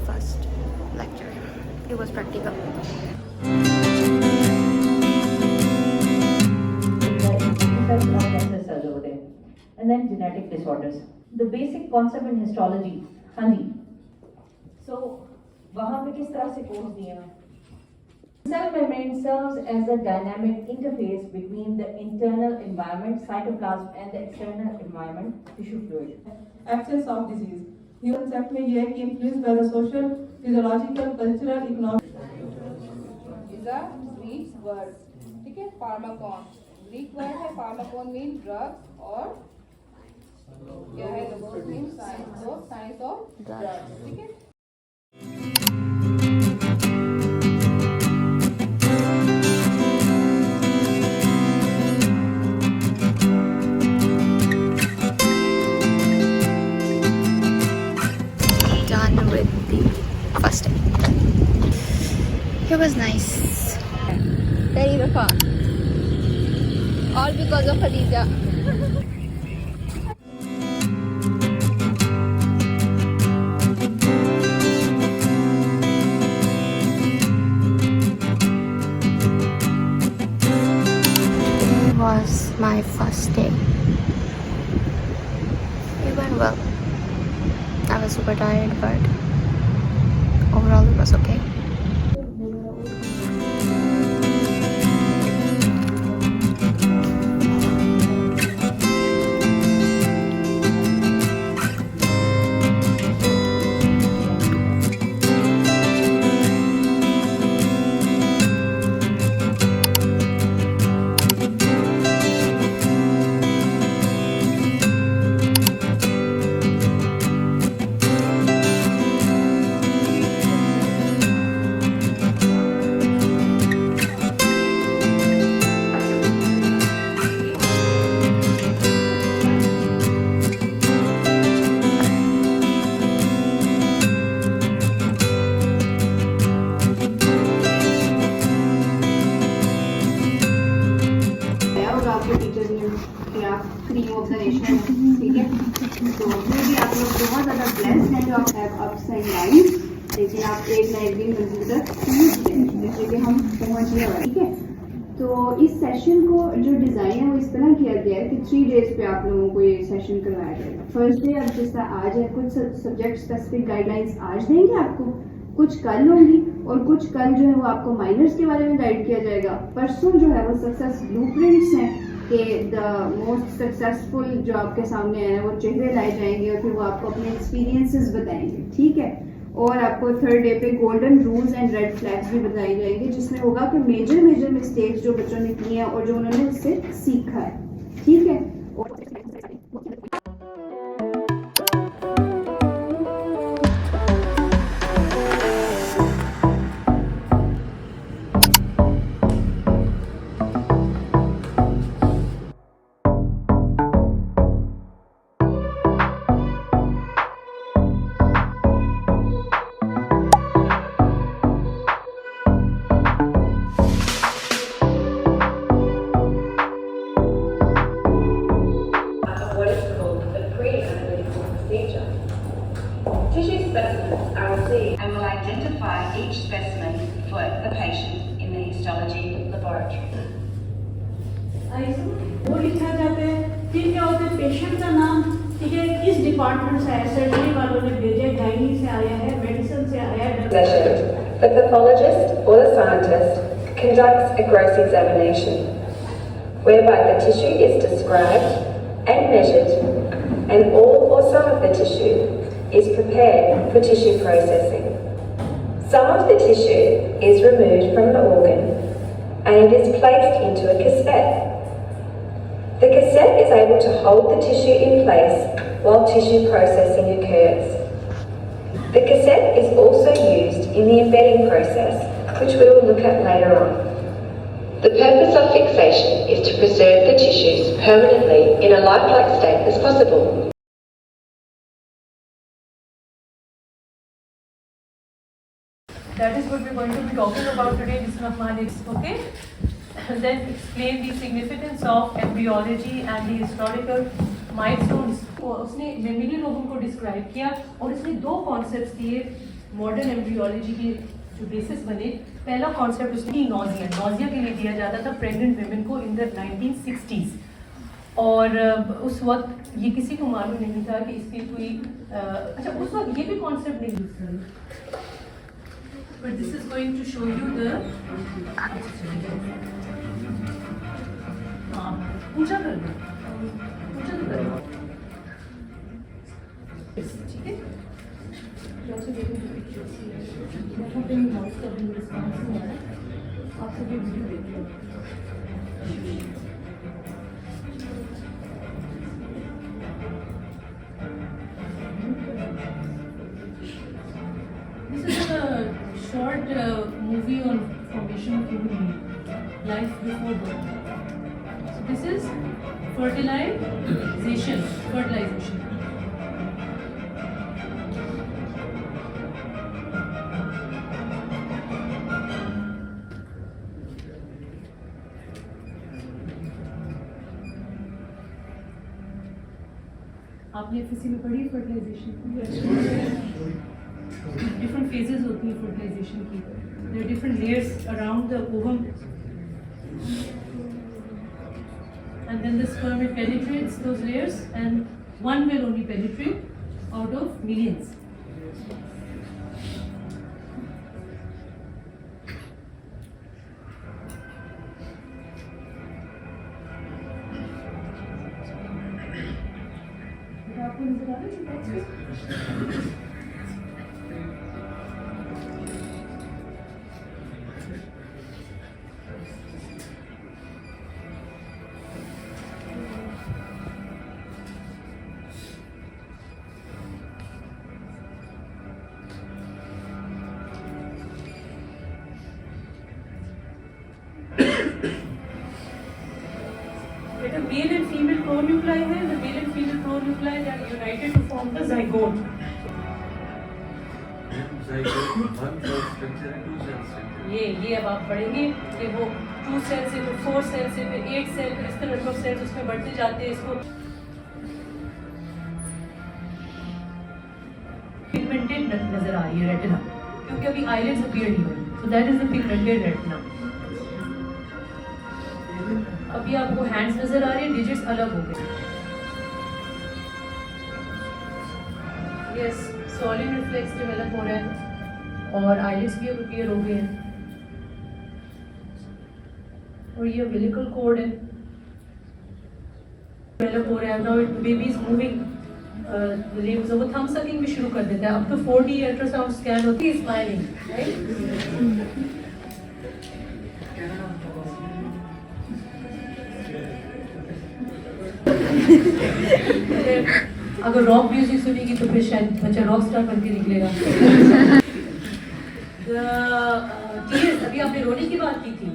first lecture. It was practical. And then genetic disorders. The basic concept in histology. हाँ जी. So वहाँ पे किस तरह से कोर्स दिए हैं? Cell membrane serves as a dynamic interface between the internal environment, cytoplasm, and the external environment, tissue fluid. Access of disease. ये concept में ये है कि influenced by the social, physiological, cultural, economic. Is a Greek word. ठीक है, pharmacon. Greek word है pharmacon mean drugs और क्या है logos mean science. So science of drugs. ठीक है. Done with the first day. It was nice. Very Wafa. All because of Khadija. It was my first day. It went well. I was super tired, but overall it was okay. Free observation ठीक है तो फिर भी आप लोग बहुत ज़्यादा blessed हैं जो आप हैव अप्स एंड डाउन्स लेकिन आप एक ना एक दिन मंजिल तक पहुँच गए जैसे कि हम पहुँचने वाले ठीक है तो इस सेशन को जो डिज़ाइन है वो इस तरह किया गया है कि 3 डेज पे आप लोगों को ये सेशन करवाया जाएगा फर्स्ट डे अब जैसा आज है कुछ सब्जेक्ट स्पेसिफिक गाइडलाइंस आज देंगे आपको कुछ कल होंगी और कुछ कल जो है वो आपको माइनर्स के बारे में गाइड किया जाएगा परसों जो है वो सक्सेस ब्लूप्रिंट्स हैं कि द मोस्ट सक्सेसफुल जो आपके सामने आए हैं वो चेहरे लाए जाएंगे और फिर वो आपको अपने एक्सपीरियंसेस बताएंगे ठीक है और आपको थर्ड डे पे golden rules and red flags भी बताए जाएंगे जिसमें होगा कि मेजर मिस्टेक्स जो बच्चों ने की हैं और जो उन्होंने उससे सीखा है ठीक है Tissue specimens are received and will identify each specimen for the patient in the histology laboratory. वो लिखा जाता है फिर क्या होता है पेशेंट का नाम ठीक है किस डिपार्टमेंट से आया सर्जरी वालों ने भेजा गायनी से आया है मेडिसिन से आया है The pathologist or the scientist conducts a gross examination whereby the tissue is described and measured and all or some of the tissue is prepared for tissue processing. Some of the tissue is removed from the organ and it is placed into a cassette. The cassette is able to hold the tissue in place while tissue processing occurs. The cassette is also used in the embedding process, which we will look at later on. The purpose of fixation is to preserve the tissues permanently in a lifelike state as possible. That is what we are going to be talking about today, Ms. Rahman, okay? And then explain the significance of embryology and the historical milestones. उसने मेमिली लोगों को describe किया और इसने 2 concepts दिए modern embryology के जो basis बने, पहला कॉन्सेप्ट उसकी नॉजिया के लिए दिया जाता था प्रेग्नेंट वेमेन को इन द 1960s। और उस वक्त ये किसी को मालूम नहीं था कि इसकी कोई अच्छा उस वक्त ये भी कॉन्सेप्ट नहीं यूज था। But this is going to show you the पूजा कर लो, पूजा कर लो, ठीक है। Also getting the pictures here. यहाँ पे mouse का भी response नहीं आ रहा। आप सभी वीडियो देख लो। This is a short movie on formation of human being, life before birth. So this is fertilization. आपने किसी में पढ़ी फर्टिलाइजेशन? डिफरेंट फेजेस होती हैं फर्टिलाइजेशन की। There are different layers around the ovum and then the sperm it penetrates those layers and one will only penetrate out of millions. आपको नजर आ रहा है? बेटा मेल एंड फीमेल प्रोन्यूक्लाई है, the male and female pronuclei that are united to form the zygote. ये अब आप पढ़ेंगे कि वो 2 सेल से फिर 4 सेल से फिर 8 सेल फिर इस तरह नंबर ऑफ सेल्स उसमें बढ़ते जाते हैं। इसको पिगमेंटेड नजर आ रही है रेटिना, क्योंकि अभी आईलिड्स अपीयर नहीं हुई, so that is the pigmented retina. अभी आपको हैंड्स नजर आ रहे हैं, डिजिट्स अलग हो गए। यस, सॉलिड रिफ्लेक्स डेवलप हो रहा है और आईलिड्स भी अपीयर हो गए हैं और ये अम्बिलिकल कॉर्ड है डेवलप हो रहा है। नाउ बेबी इज मूविंग, वो थंब सकिंग भी शुरू कर देता है। अब तो 4D अल्ट्रासाउंड स्कैन होती है, स्माइलिंग, राइट। अगर रॉक म्यूजिक सुनेगी तो फिर शायद बच्चा रॉक स्टार बन के निकलेगा। अभी आपने रोने की बात की थी,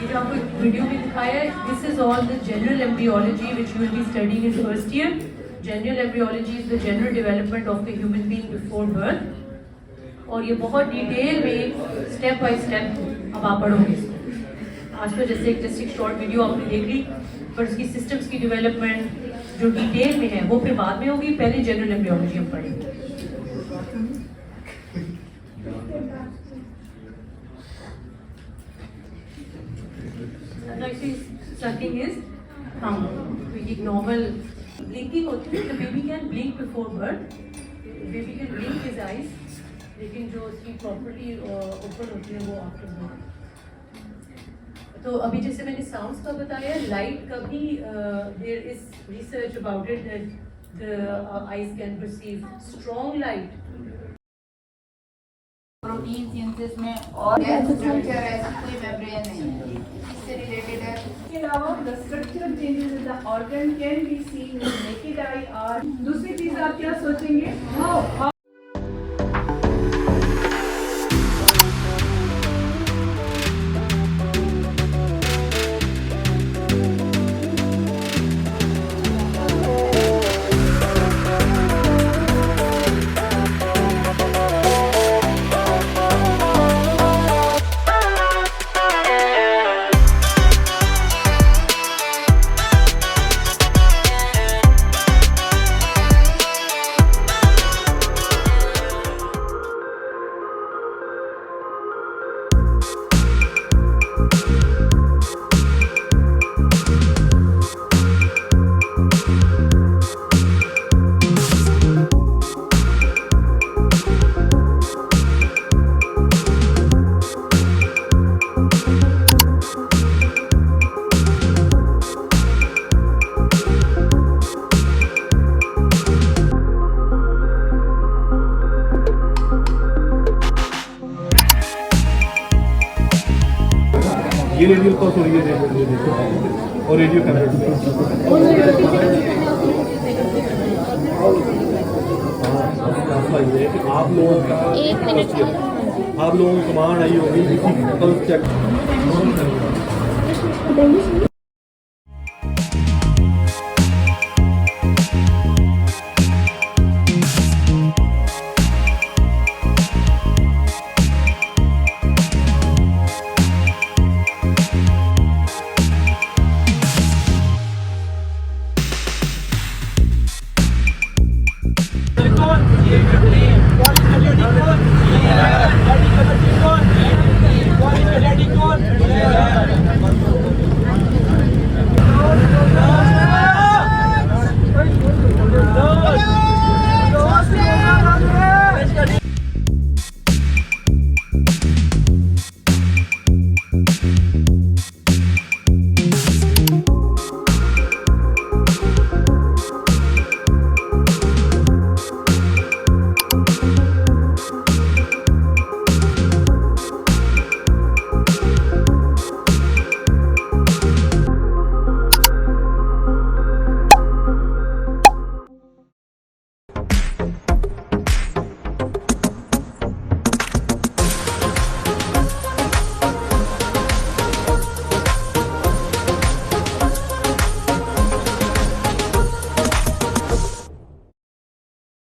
ये जो आपको वीडियो में दिखाया है, this is all the general embryology which you will be studying in first year. General embryology is the general development of the human being before birth, और ये बहुत डिटेल में स्टेप बाय स्टेप अब आप पढ़ोगे इसको। आज तो जैसे एक शॉर्ट वीडियो आपने देख ली, पर उसकी सिस्टम्स की डेवलपमेंट जो डिटेल में है वो फिर बाद में होगी। पहले जनरल एम्ब्रियोलॉजी हम पढ़ेंगे। Sucking is एक नॉर्मल ब्लिंकिंग होती है। The baby can blink before birth. Baby can blink his eyes, लेकिन जो उसकी प्रॉपर्टी ओपन होती है वो आफ्टर बर्थ। तो अभी जैसे मैंने साउंड्स का बताया, लाइट का भी there is research about it that the eyes can perceive strong light. Protein synthesis में और स्ट्रक्चर ऐसी कोई मेम्ब्रेन नहीं है, इससे रिलेटेड है। इसके अलावा the structural changes in the organ can be seen with naked eye और दूसरी चीज आप क्या सोचेंगे? How ये रेडियल कॉस्ट और ये रेडियो और रेडियो आप लोगों का 1 मिनट आप लोगों को कमांड आई होगी कल चेक